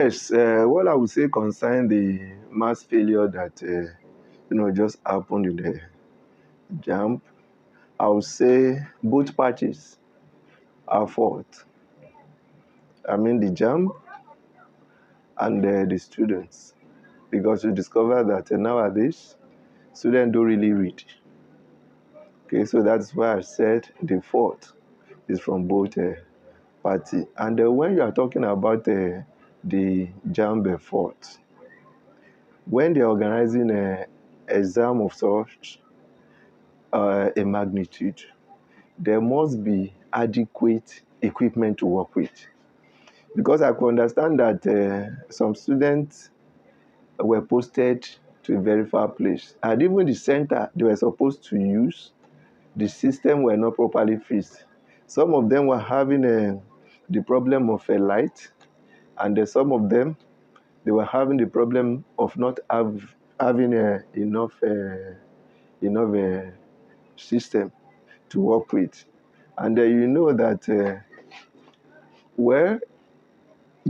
Yes, what I would say concerning the mass failure that just happened in the Jamb, I would say both parties are fault. I mean the Jamb and the students, because you discover that nowadays students don't really read. Okay, so that's why I said the fault is from both party. And when you are talking about the Jamb fault, when they are organizing a exam of such a magnitude, there must be adequate equipment to work with. Because I could understand that some students were posted to a very far place. And even the center they were supposed to use, the system were not properly fixed. Some of them were having the problem of a light, and some of them, they were having the problem of not having enough system to work with. And you know that, well,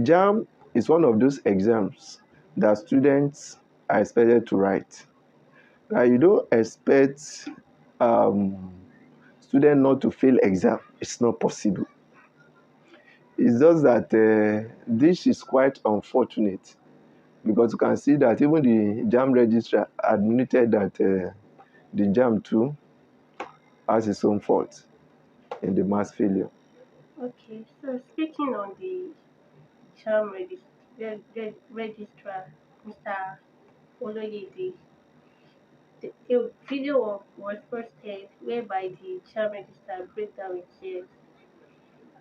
JAM is one of those exams that students are expected to write. Now, you don't expect um, students not to fail exam. It's not possible. It's just that this is quite unfortunate, because you can see that even the JAM registrar admitted that the JAM too has its own fault in the mass failure. Okay, so speaking on the charm registrar, Mr. Oloyede, a video was posted whereby the charm registrar break down in tears.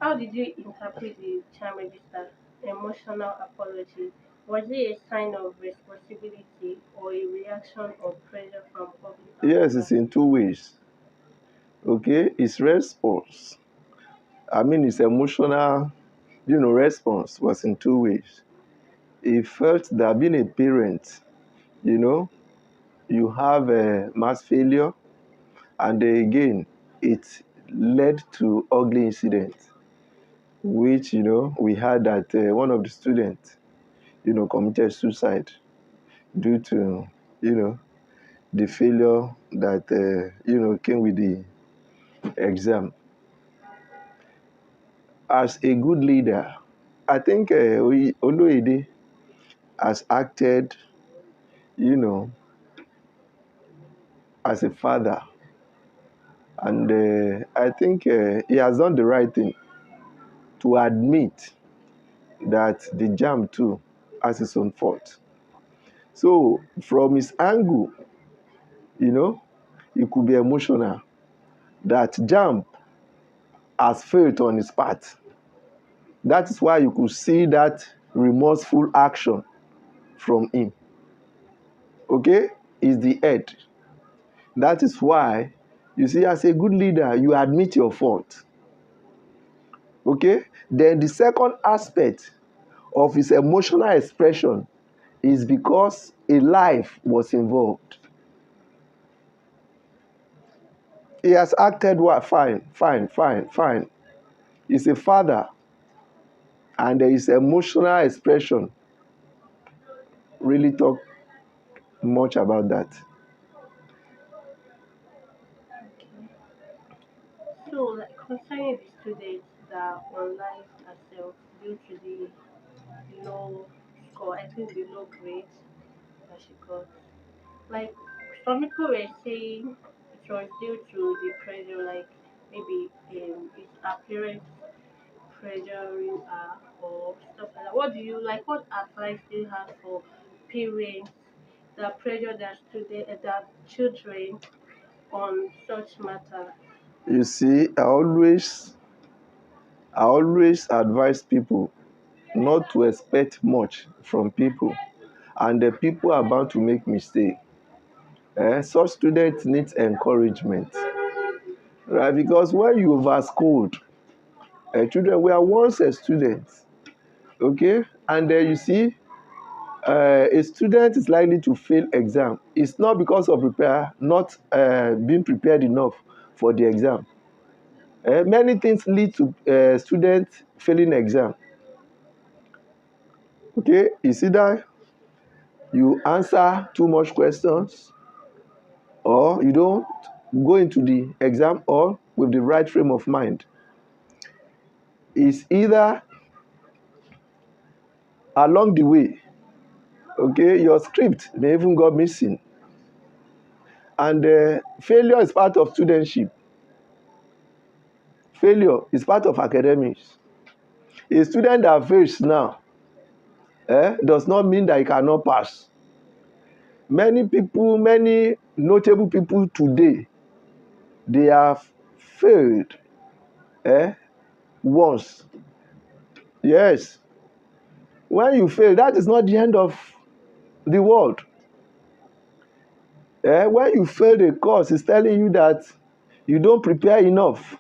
How did you interpret the charm register emotional apology? Was it a sign of responsibility or a reaction or pressure from public Yes, approval? it's in two ways. Okay, it's response. I mean, it's emotional, response was in two ways. He felt that being a parent, you know, you have a mass failure, and again, it led to ugly incidents, which, we heard that one of the students, committed suicide due to, you know, the failure that, came with the exam. As a good leader, I think Oloede has acted, you know, as a father, and I think he has done the right thing to admit that the jam too has its own fault. So from his angle, you know, it could be emotional that jam has failed on his part. That is why you could see that remorseful action from him. Okay, is the head. That is why, you see, as a good leader, you admit your fault. Okay, then the second aspect of his emotional expression is because a life was involved. He has acted what? Fine, fine, fine, fine. He's a father, and there is emotional expression. Really talk much about that. Okay. So, like concerning the students that are online herself due to the low score, I think the low grades that she got. Like some people were saying it was due to the pressure, like maybe it's her parents pressuring her or stuff like that. What do you like? What advice do you have for parents that pressure their their children on such matter? You see, I always advise people not to expect much from people, and the people are bound to make mistakes. Such students need encouragement, right? Because when you overschooled, children were once a student, okay, and then you see, a student is likely to fail exam. It's not because of not being prepared enough for the exam. Many things lead to students failing exam. Okay, it's either you answer too much questions or you don't go into the exam hall with the right frame of mind. It's either along the way, okay, your script may even go missing. And failure is part of studentship. Failure is part of academics. A student that fails now does not mean that he cannot pass. Many people, many notable people today, they have failed once. Yes, when you fail, that is not the end of the world. When you fail the course, it's telling you that you don't prepare enough.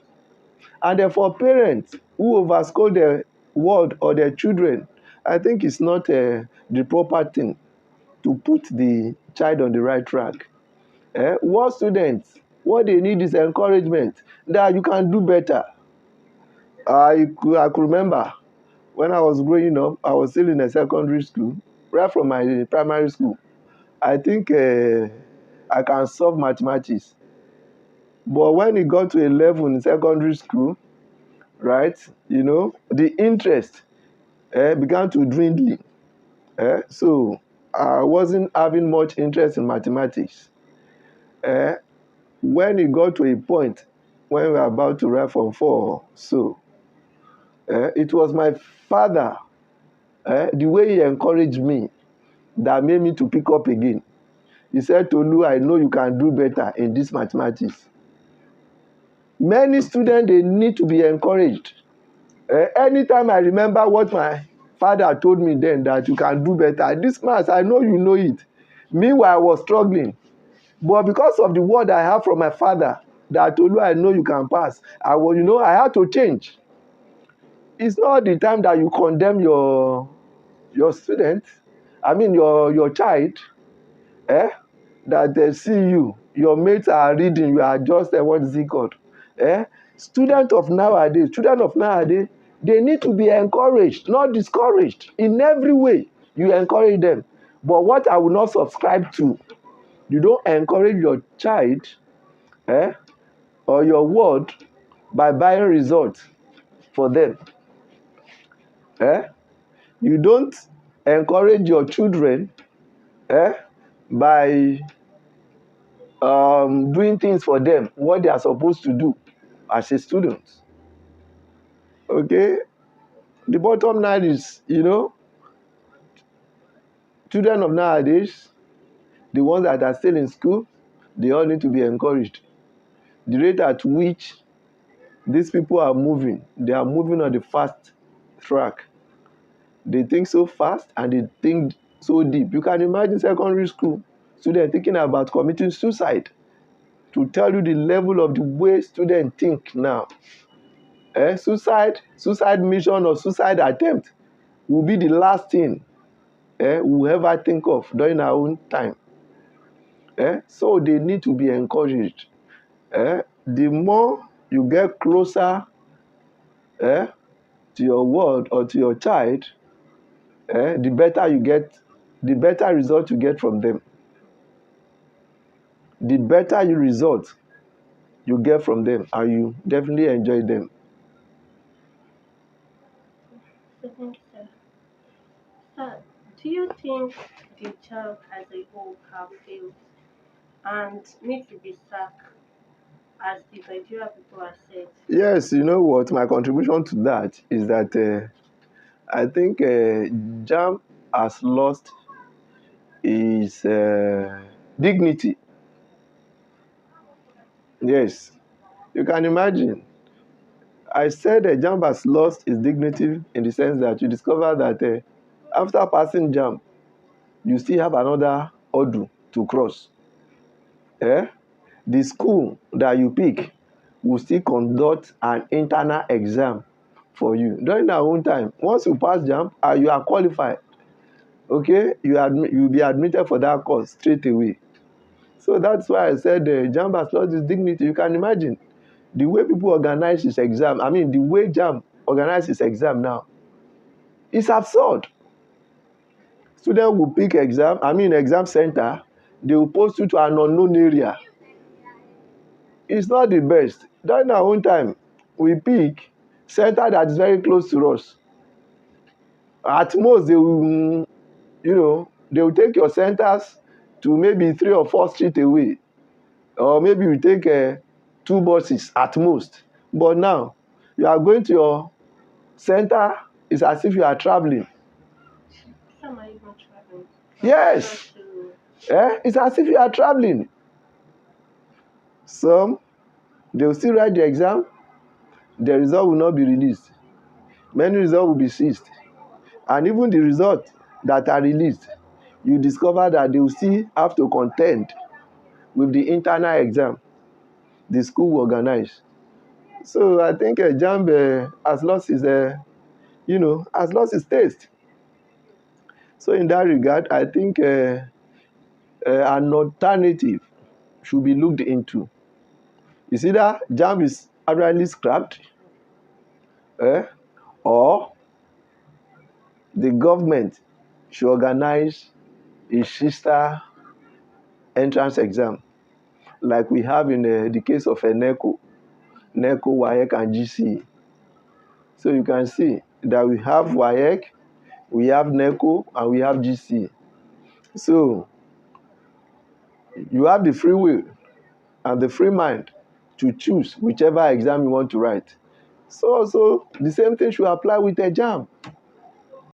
And therefore, parents who overschool their word or their children, I think it's not the proper thing to put the child on the right track. What students, what they need is encouragement that you can do better. I could remember when I was growing up, I was still in a secondary school, right from my primary school. I think I can solve mathematics. But when it got to a level in secondary school, right, the interest began to dwindle. So I wasn't having much interest in mathematics. Eh, when it got to a point when we were about to write from 4, so it was my father, the way he encouraged me, that made me to pick up again. He said, Tolu, I know you can do better in this mathematics. Many students, they need to be encouraged. Anytime I remember what my father told me then, that you can do better. This maths, I know you know it. Meanwhile, I was struggling. But because of the word I have from my father, that Tolu, I know you can pass, I had to change. It's not the time that you condemn your student, I mean your child, eh? That they see you, your mates are reading, you are just what is it called? Eh? Children of nowadays, they need to be encouraged, not discouraged. In every way, you encourage them. But what I will not subscribe to, you don't encourage your child eh, or your word by buying results for them. Eh? You don't encourage your children eh, by doing things for them, what they are supposed to do as a student. Okay? The bottom line is, children of nowadays, the ones that are still in school, they all need to be encouraged. The rate at which these people are moving, they are moving on the fast track. They think so fast and they think so deep. You can imagine secondary school students thinking about committing suicide. To tell you the level of the way students think now. Suicide mission or suicide attempt will be the last thing we will ever think of during our own time. So they need to be encouraged. The more you get closer to your word or to your child, the better you get, the better result you get from them. The better you result you get from them, and you definitely enjoy them. So thank you, sir. Sir, do you think the job as a whole have failed and need to be sacked, as the Nigeria people have said? Yes, you know what? My contribution to that is that I think Jamb has lost his dignity. Yes, you can imagine. I said Jamb has lost his dignity in the sense that you discover that after passing Jamb, you still have another hurdle to cross. Eh? The school that you pick will still conduct an internal exam for you. During our own time, once you pass Jamb, you are qualified. Okay, you'll be admitted for that course straight away. So that's why I said Jamb has lost its dignity. You can imagine the way people organize his exam. I mean, the way Jamb organize his exam now is absurd. Students will pick exam center. They will post you to an unknown area. It's not the best. During our own time, we pick center that is very close to us. At most, they will take your centers to maybe 3 or 4 streets away, or maybe you take 2 buses at most. But now, you are going to your center, it's as if you are traveling. Some are even traveling from Yes, Lagos to. it's as if you are traveling. Some, they will still write the exam, the result will not be released. Many results will be seized. And even the results that are released, you discover that they will still have to contend with the internal exam the school will organize. So I think Jamb has lost its taste. So in that regard, I think an alternative should be looked into. It's either Jamb is outrightly scrapped, eh, or the government should organize a sister entrance exam like we have in the case of NECO, WAEC, and GCE. So you can see that we have WAEC, we have NECO, and we have GCE. So you have the free will and the free mind to choose whichever exam you want to write. So also the same thing should apply with a JAMB.